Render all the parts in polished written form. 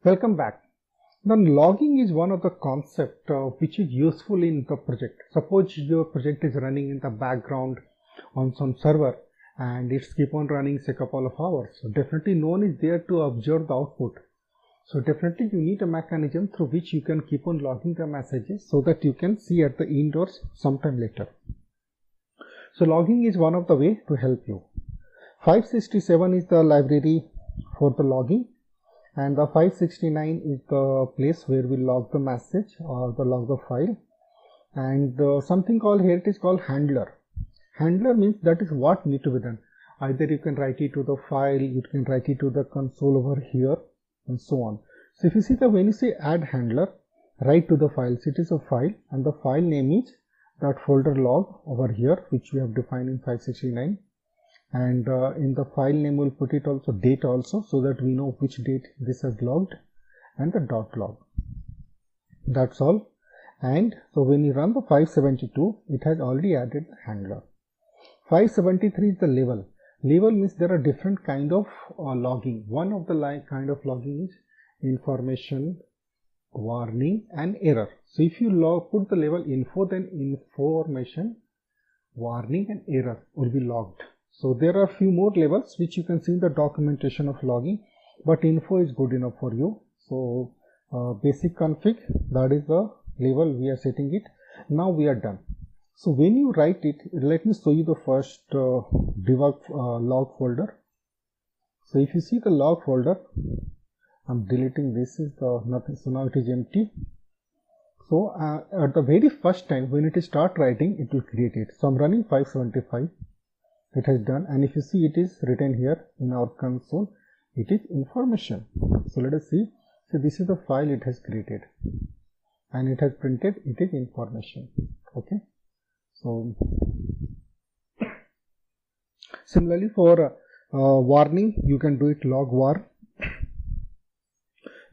Welcome back. Now, logging is one of the concepts which is useful in the project. Suppose your project is running in the background on some server and it's keep on running say a couple of hours. So definitely no one is there to observe the output. So definitely you need a mechanism through which you can keep on logging the messages so that you can see at the end or sometime later. So logging is one of the way to help you. 567 is the library for the logging, and the 569 is the place where we log the message or the log the file. And something called here, it is called handler. Handler means that is what need to be done. Either you can write it to the file, you can write it to the console over here, and so on. So if you see when you say add handler, write to the files, it is a file and the file name is that folder log over here, which we have defined in 569. And in the file name we'll put it also date also, so that we know which date this has logged, and the dot log. That's all. And so when you run the 572, it has already added the handler. 573 is the level. Level means there are different kind of logging. One of the kind of logging is information, warning, and error. So if you put the level info, then information, warning, and error will be logged. So there are few more levels which you can see in the documentation of logging, but info is good enough for you. So basic config, that is the level we are setting it. Now we are done. So when you write it, let me show you the first debug log folder. So if you see the log folder, I'm deleting this, is the nothing, so now it is empty. So at the very first time when it is start writing, it will create it. So I'm running 575. It has done, and if you see, it is written here in our console, it is information. So let us see. So this is the file it has created, and it has printed, it is information. Okay. So similarly for warning, you can do it log var,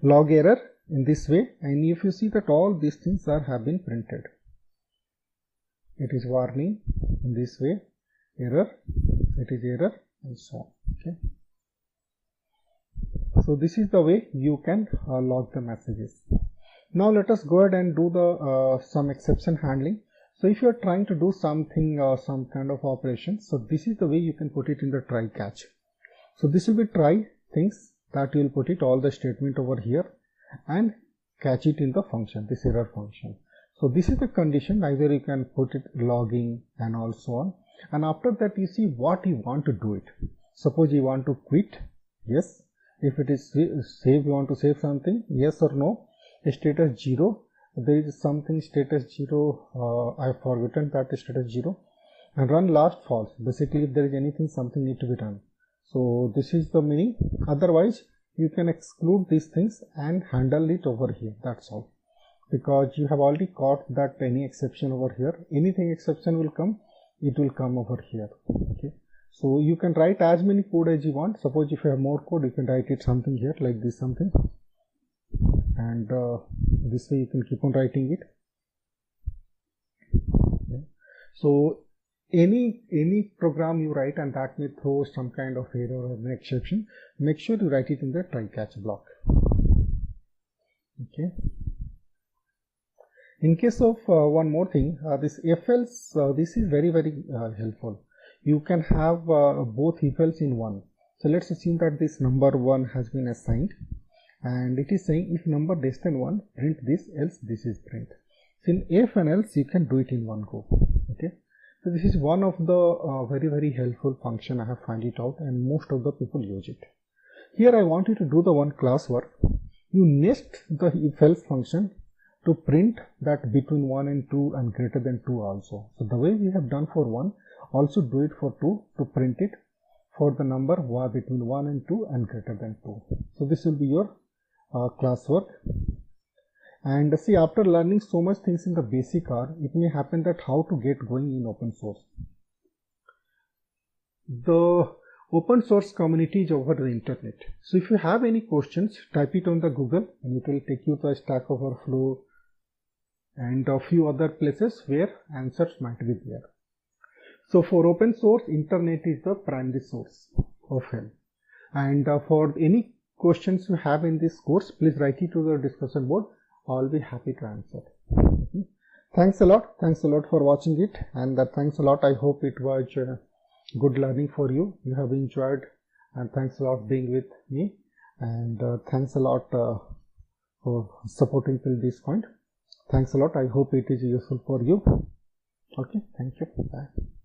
log error in this way, and if you see that all these things have been printed, it is warning in this way, error, it is error, and so on. Okay. So this is the way you can log the messages. Now let us go ahead and do the some exception handling. So if you are trying to do something, some kind of operation, so this is the way you can put it in the try catch. So this will be try things that you will put it all the statement over here and catch it in the function, this error function. So this is the condition, either you can put it logging and also on. And after that you see what you want to do it. Suppose you want to quit, yes. If it is save, you want to save something, yes or no. Status 0, there is something status 0, I have forgotten that status 0, and run last false. Basically if there is anything, something need to be done. So this is the meaning. Otherwise you can exclude these things and handle it over here, that's all, because you have already caught that any exception over here. Anything exception will come, it will come over here. Okay, so you can write as many code as you want. Suppose if you have more code, you can write it something here like this something, and this way you can keep on writing it. Okay. So any program you write and that may throw some kind of error or an exception, make sure you write it in the try catch block. Okay. In case of one more thing, this if else, this is very helpful. You can have both if else in one. So let's assume that this number 1 has been assigned, and it is saying if number less than 1, print this, else this is print. So in if and else you can do it in one go. Okay. So this is one of the very helpful function. I have found it out, and most of the people use it. Here I want you to do the one class work. You nest the if else function to print that between 1 and 2 and greater than 2 also. So the way we have done for 1, also do it for 2 to print it for the number between 1 and 2 and greater than 2. So this will be your class work. And see, after learning so much things in the basic R, it may happen that how to get going in open source. The open source community is over the internet. So if you have any questions, type it on the Google and it will take you to a Stack Overflow and a few other places where answers might be there. So for open source, internet is the primary source of help. And for any questions you have in this course, please write it to the discussion board. I'll be happy to answer. Thanks a lot. Thanks a lot for watching it, and thanks a lot. I hope it was good learning for you. You have enjoyed, and thanks a lot being with me, and thanks a lot for supporting till this point. Thanks a lot. I hope it is useful for you. Okay, thank you. Bye.